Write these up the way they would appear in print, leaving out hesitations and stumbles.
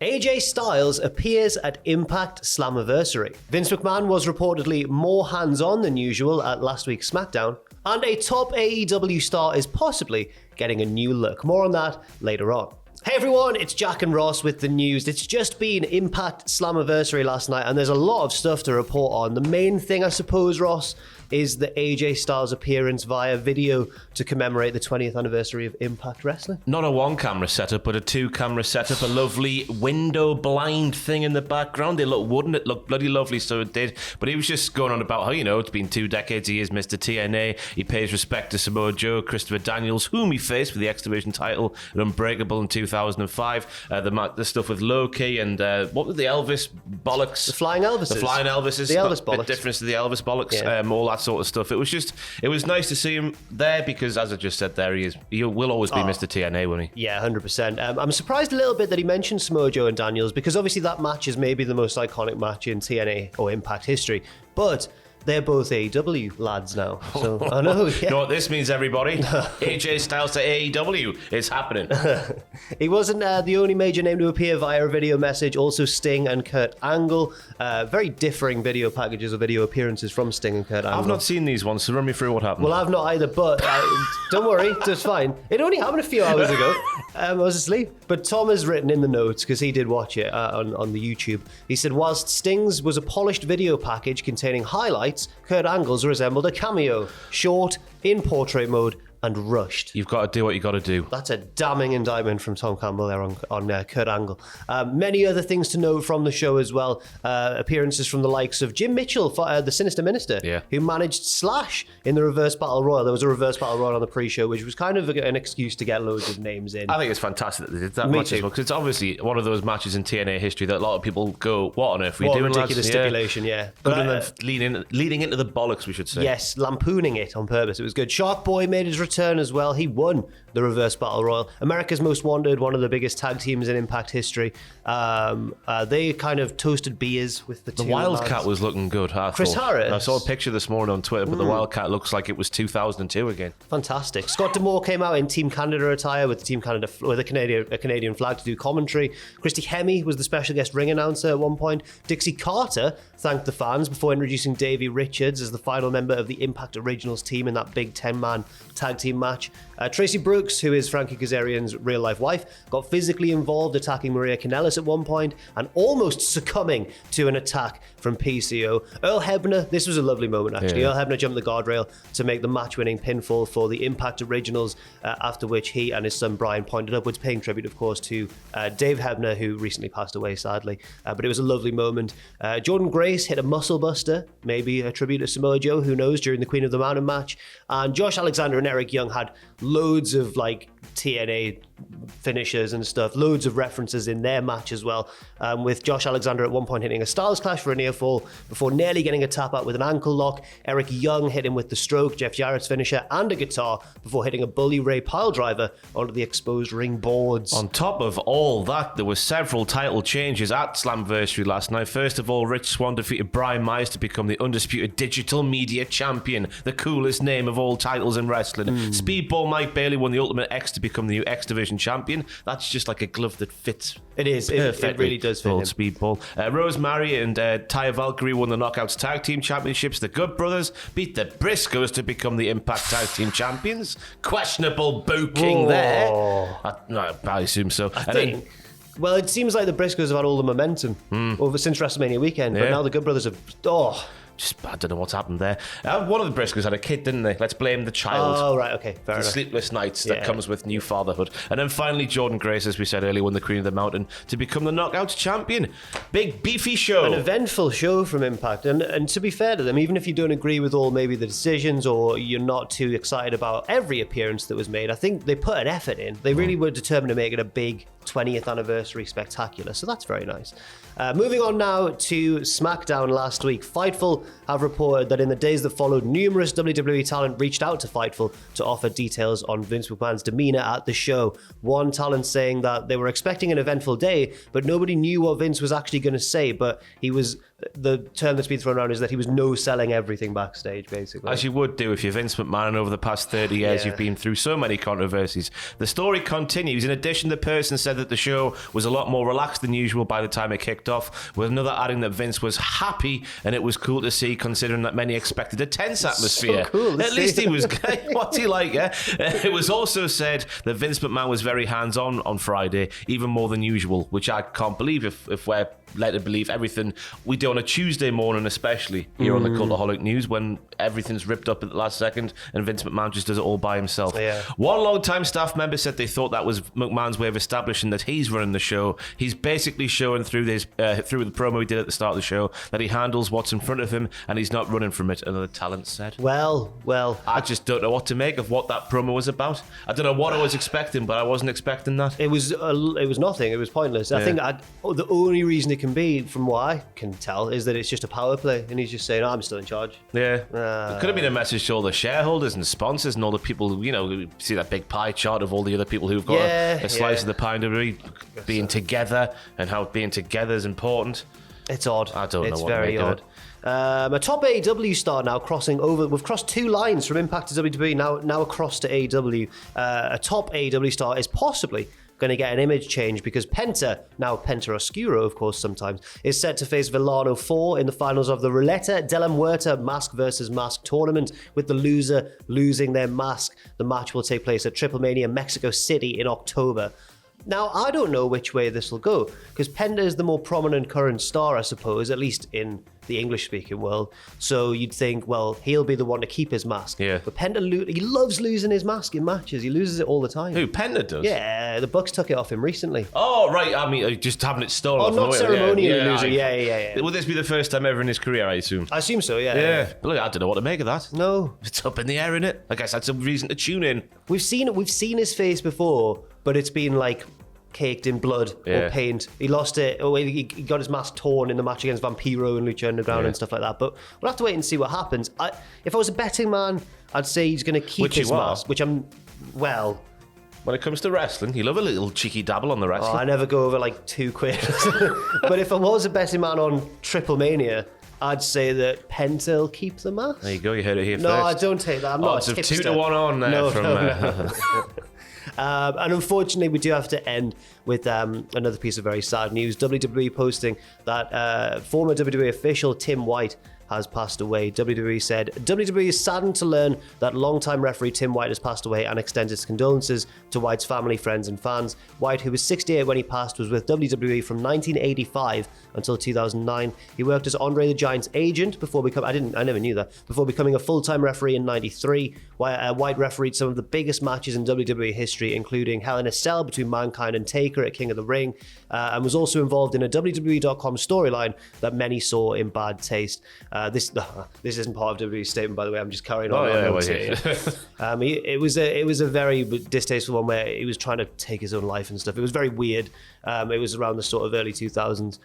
AJ Styles appears at IMPACT Slammiversary. Vince McMahon was reportedly more hands-on than usual at last week's SmackDown, and a top AEW star is possibly getting a new look. More on that later on. Hey everyone, it's Jack and Ross with the news. It's just been IMPACT Slammiversary last night, and there's a lot of stuff to report on. The main thing, I suppose, Ross, is the AJ Styles appearance via video to commemorate the 20th anniversary of Impact Wrestling. Not a one-camera setup, but a two-camera setup. A lovely window blind thing in the background. It looked wooden. It looked bloody lovely, so it did. But he was just going on about how, it's been 2 decades. He is Mr. TNA. He pays respect to Samoa Joe, Christopher Daniels, whom he faced for the X Division title at Unbreakable in 2005. The stuff with Loki and what were the Elvis bollocks? The Flying Elvises. The Flying Elvises. The Elvis bollocks. A bit difference to the Elvis bollocks. Yeah. All that sort of stuff. It was nice to see him there because, as I just said there, he will always be Mr. TNA, won't he? Yeah, 100%. I'm surprised a little bit that he mentioned Samoa Joe and Daniels, because obviously that match is maybe the most iconic match in TNA or Impact history, but they're both AEW lads now. So I know. Yeah. You know what this means, everybody? AJ Styles to AEW. It's happening. He wasn't the only major name to appear via a video message. Also Sting and Kurt Angle. Very differing video packages or video appearances from Sting and Kurt Angle. I've not seen these ones, so run me through what happened. Well, I've not either, but don't worry, it's fine. It only happened a few hours ago. I was asleep. But Tom has written in the notes, because he did watch it on the YouTube. He said, whilst Sting's was a polished video package containing highlights, Kurt Angle's resembled a cameo, short, in portrait mode, and rushed. You've got to do what you got to do. That's a damning indictment from Tom Campbell there on Kurt Angle. Many other things to note from the show as well. Appearances from the likes of Jim Mitchell, the Sinister Minister, who managed Slash in the Reverse Battle Royal. There was a Reverse Battle Royal on the pre-show, which was kind of an excuse to get loads of names in. I think it's fantastic that they did that match as well, because it's obviously one of those matches in TNA history that a lot of people go, what on earth are we doing? Ridiculous stipulation, yeah. But leading into the bollocks, we should say. Yes, lampooning it on purpose. It was good. Shark Boy made his return as well. He won the Reverse Battle Royal. America's Most Wanted, one of the biggest tag teams in Impact history. They kind of toasted beers with the two. The Wildcat was looking good. Chris Harris. I saw a picture this morning on Twitter, but the Wildcat looks like it was 2002 again. Fantastic. Scott D'Amore came out in Team Canada attire with a Canadian flag to do commentary. Christy Hemme was the special guest ring announcer at one point. Dixie Carter thanked the fans before introducing Davey Richards as the final member of the Impact Originals team in that big 10-man tag team match. Tracy Brooks, who is Frankie Kazarian's real-life wife, got physically involved, attacking Maria Kanellis at one point and almost succumbing to an attack from PCO. Earl Hebner, this was a lovely moment actually. Earl Hebner jumped the guardrail to make the match-winning pinfall for the Impact Originals, after which he and his son Brian pointed upwards, paying tribute, of course, to Dave Hebner, who recently passed away, sadly. But it was a lovely moment. Jordan Grace hit a muscle buster, maybe a tribute to Samoa Joe, who knows, during the Queen of the Mountain match. And Josh Alexander and Eric Young had loads of TNA finishers and stuff, loads of references in their match as well, with Josh Alexander at one point hitting a Styles Clash for a near fall before nearly getting a tap out with an ankle lock. Eric Young hit him with the stroke, Jeff Jarrett's finisher, and a guitar before hitting a Bully Ray pile driver onto the exposed ring boards. On top of all that, there were several title changes at Slammiversary last night. First of all, Rich Swann defeated Brian Myers to become the undisputed digital media champion, the coolest name of all titles in wrestling. Speedball Mike Bailey won the Ultimate X to become the new X Division champion. That's just like a glove that fits. It is. It really does fit him. Speedball. Rosemary and Taya Valkyrie won the Knockouts Tag Team Championships. The Good Brothers beat the Briscoes to become the Impact Tag Team Champions. Questionable booking there. I assume so. Well, it seems like the Briscoes have had all the momentum since WrestleMania weekend, but now the Good Brothers have... I don't know what's happened there. One of the Briscoes had a kid, didn't they? Let's blame the child. Oh, right, okay, fair enough. Sleepless nights that comes with new fatherhood. And then finally, Jordan Grace, as we said earlier, won the Queen of the Mountain to become the Knockouts champion. Big, beefy show. An eventful show from Impact. And to be fair to them, even if you don't agree with all maybe the decisions or you're not too excited about every appearance that was made, I think they put an effort in. They really were determined to make it a big 20th anniversary spectacular, so that's very nice. Moving on now to SmackDown last week. Fightful have reported that in the days that followed, numerous WWE talent reached out to Fightful to offer details on Vince McMahon's demeanor at the show. One talent saying that they were expecting an eventful day, but nobody knew what Vince was actually going to say, but the term that's been thrown around is that he was no-selling everything backstage, basically. As you would do if you're Vince McMahon. Over the past 30 years, you've been through so many controversies. The story continues. In addition, the person said said that the show was a lot more relaxed than usual by the time it kicked off, with another adding that Vince was happy and it was cool to see, considering that many expected a tense atmosphere. So cool. At least he was what's he like, yeah? It was also said that Vince McMahon was very hands-on on Friday, even more than usual, which I can't believe if we're led to believe everything we do on a Tuesday morning, especially here on the Cultaholic News, when everything's ripped up at the last second and Vince McMahon just does it all by himself. Yeah. One long-time staff member said they thought that was McMahon's way of establishing that he's running the show. He's basically showing through through the promo he did at the start of the show that he handles what's in front of him and he's not running from it, another talent said. Well, I just don't know what to make of what that promo was about. I don't know what I was expecting, but I wasn't expecting that. it was nothing. It was pointless. I think the only reason it can be, from what I can tell, is that it's just a power play, and he's just saying, "I'm still in charge." Yeah, it could have been a message to all the shareholders and sponsors and all the people who, who see that big pie chart of all the other people who've got a slice of the pie, being together and how being together is important. It's odd. I don't know it's what to very make of odd. it. A top AEW star now crossing over. We've crossed 2 lines from Impact to WWE, now across to AEW. A top AEW star is possibly going to get an image change because Penta, now Penta Oscuro, of course, sometimes, is set to face Villano 4 in the finals of the Ruleta de la Muerta Mask versus Mask tournament, with the loser losing their mask. The match will take place at Triple Mania Mexico City in October. Now, I don't know which way this will go, because Penta is the more prominent current star, I suppose, at least in the English-speaking world. So you'd think, well, he'll be the one to keep his mask. Yeah. But Penta, he loves losing his mask in matches. He loses it all the time. Who, Penta does? Yeah, the Bucks took it off him recently. Oh, right. I mean, just having it stolen off. Not ceremonially losing. Yeah. Yeah. Will this be the first time ever in his career, I assume? I assume so, yeah. Yeah. But look, I don't know what to make of that. No. It's up in the air, innit? I guess that's a reason to tune in. We've seen his face before, but it's been like caked in blood or paint. He lost it. He got his mask torn in the match against Vampiro and Lucha Underground and stuff like that. But we'll have to wait and see what happens. If I was a betting man, I'd say he's going to keep his mask, which I'm, well... When it comes to wrestling, you love a little cheeky dabble on the wrestling. I never go over like £2. But if I was a betting man on Triple Mania, I'd say that Penta will keep the mask. There you go, you heard it here No, first. I don't take that. I'm not Odds a of tipster. 2-1 on there No. And unfortunately, we do have to end with another piece of very sad news. WWE posting that former WWE official Tim White has passed away. WWE said, WWE is saddened to learn that longtime referee Tim White has passed away and extends its condolences to White's family, friends and fans. White, who was 68 when he passed, was with WWE from 1985 until 2009. He worked as Andre the Giant's agent before becoming, I never knew that, before becoming a full-time referee in 93. White refereed some of the biggest matches in WWE history, including Hell in a Cell between Mankind and Taker at King of the Ring, and was also involved in a WWE.com storyline that many saw in bad taste. This isn't part of WWE's statement, by the way. I'm just carrying on. It was a very distasteful one where he was trying to take his own life and stuff. It was very weird. It was around the sort of early 2000s.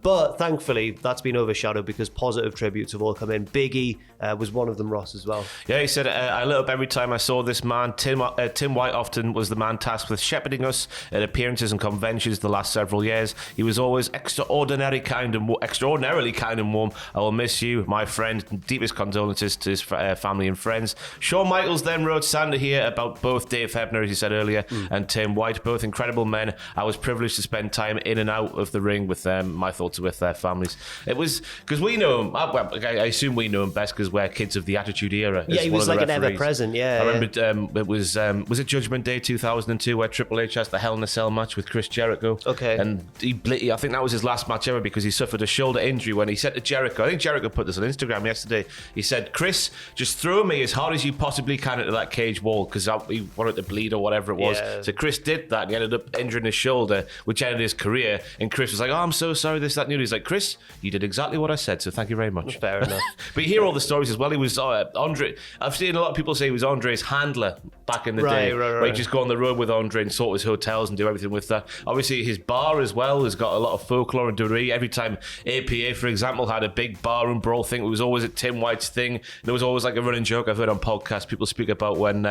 But thankfully, that's been overshadowed because positive tributes have all come in. Big E was one of them, Ross, as well. Yeah, he said, I lit up every time I saw this man. Tim White often was the man tasked with shepherding us at appearances and conventions the last several years. He was always extraordinarily kind and warm. I will miss you, my friend. Deepest condolences to his family and friends. Shawn Michaels then wrote Santa here about both Dave Hebner, as he said earlier, and Tim White, both incredible men. I was privileged to spend time in and out of the ring with them. My thoughts are with their families. It was because we know him. I assume we know him best because we're kids of the Attitude Era. Yeah, he was like an ever-present. Yeah, I remember it was it Judgment Day 2002 where Triple H has the Hell in a Cell match with Chris Jericho. Okay, and I think that was his last match ever because he suffered a shoulder injury when he said to Jericho. I think Jericho put this on Instagram yesterday. He said, "Chris, just throw me as hard as you possibly can into that cage wall because he wanted to bleed or whatever it was." Yeah. So Chris did that. And he ended up injuring his shoulder, which ended his career. And Chris was like, "Oh, I'm so sorry. This, that, and the other." He's like, "Chris, you did exactly what I said. So thank you very much." Fair enough. But you hear all the stories as well. He was Andre. I've seen a lot of people say he was Andre's handler back in the day. Right. Where he'd just go on the road with Andre and sort his hotels and do everything with that. Obviously, his bar as well has got a lot of folklore and WWE. Every time APA, for example, had a big barroom brawl thing, it was always at Tim White's thing. There was always like a running joke I've heard on podcasts people speak about when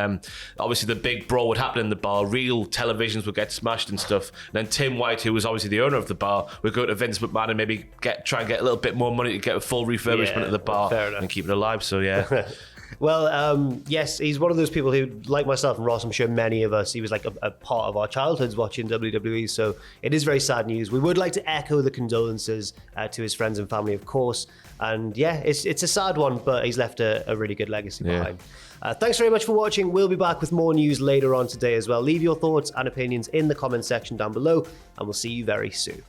obviously the big brawl would happen in the bar, real televisions would get smashed and stuff. And then Tim White, who was obviously the owner of the bar, would go to Vince McMahon and maybe try and get a little bit more money to get a full refurbishment of the bar and keep it alive. So yeah. Well, yes, he's one of those people who, like myself and Ross, I'm sure many of us, he was like a part of our childhoods watching WWE. So it is very sad news. We would like to echo the condolences to his friends and family, of course. And yeah, it's a sad one, but he's left a really good legacy behind. Thanks very much for watching. We'll be back with more news later on today as well. Leave your thoughts and opinions in the comment section down below, and we'll see you very soon.